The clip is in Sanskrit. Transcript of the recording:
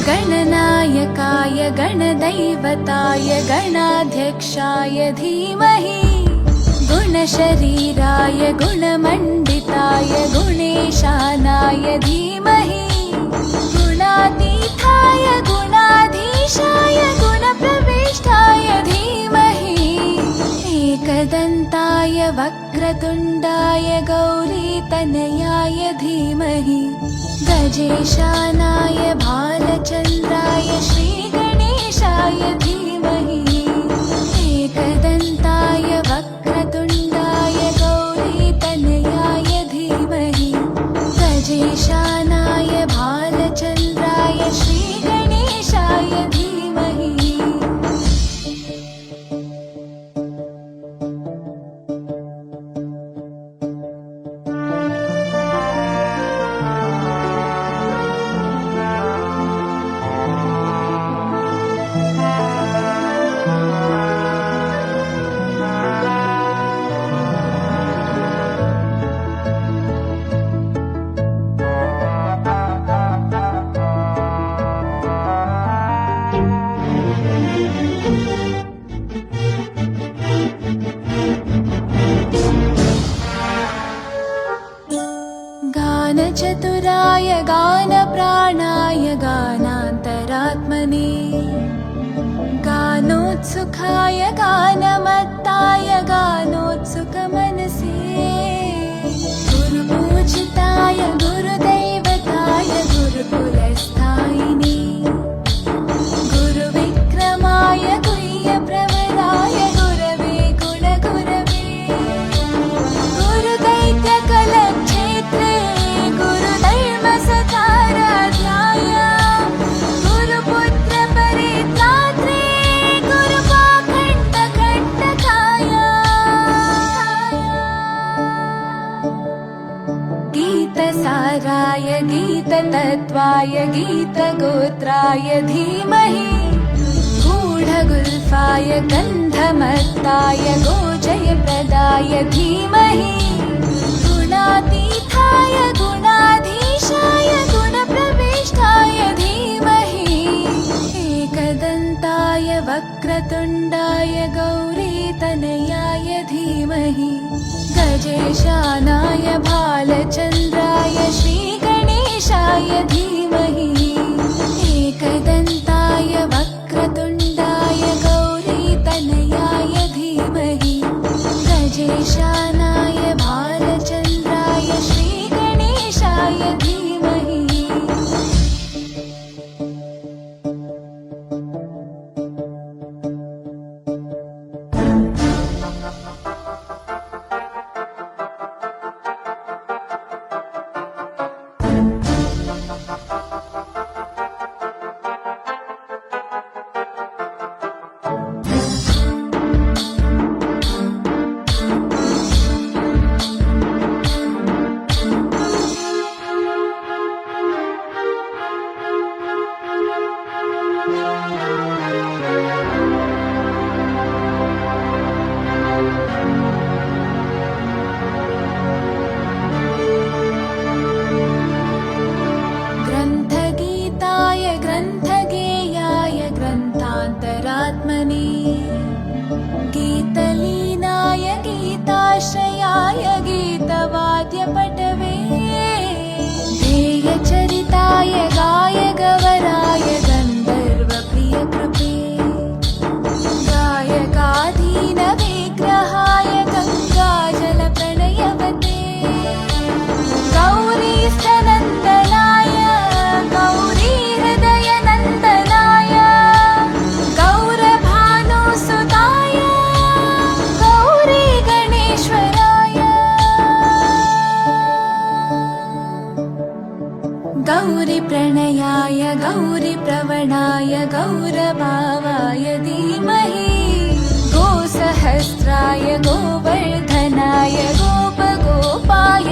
गणनायकाय गणदैवताय गणाध्यक्षाय धीमहि गुणशरीराय गुणमण्डिताय गुणेशानाय धीमहि गुणातीताय गुणाधीशाय गुणप्रविष्टाय धीमहि एकदन्ताय वक्रतुण्डाय गौरीतनयाय धीमहि गजेशानाय भालचन्द्राय श्रीगणेशाय धीमहि एकदन्ताय वक्रतुण्डाय गौरीतनयाय धीमहि गजेशानाय भालचन्द्राय श्रीगणेशाय धीमहि। गानचतुराय गानप्राणाय गानान्तरात्मने गानोत्सुकाय गानमत्ताय गानोत्सुकमनसे गुरुपूजिताय गुरुदैवताय गुरुकुलस्थायिने गुरुविक्रमाय गुह्यप्रवराय गुरवे गुणगुरवे गुरुदैत्यकलक्षेत्रे गुरुधर्मसकाराध्याय गुरुपुत्रपरित्रात्रे गुरुपाखण्डकण्टकाय गीतसाराय गीततत्त्वाय गीतगोत्राय धीमहि गूढगुल्फाय गन्धमत्ताय गोजयप्रदाय धीमहि गुणातीताय गुणाधीशाय गुणप्रविष्टाय धीमहि एकदन्ताय वक्रतुण्डाय गौरीतनयाय धीमहि गजेशानाय भालचन्द्राय श्रीगणेशाय धीमहि एकदन्ताय वक्रतुण्डाय गौरीतनयाय धीमहि गजेशानाय भालचन्द्राय श्रीगणेशाय धीमहि। ग्रन्थगीताय ग्रन्थगेयाय ग्रन्थान्तरात्मने गीतलीनाय गीताश्रयाय गीतवाद्यपटवे ध्येयचरिताय गायगवराय गन्धर्वप्रियकृपे गायकाधीनविग्रहाय गङ्गाजलप्रणयवते गौरीस्थनन्दनाय गौरीहृदयनन्दनाय गौरभानुसुताय गौरीगणेश्वराय गौरीप्रणयाय गौरीप्रवणाय गौरभावाय धीमहि गोसहस्राय गोवर्धनाय गोपगोपाय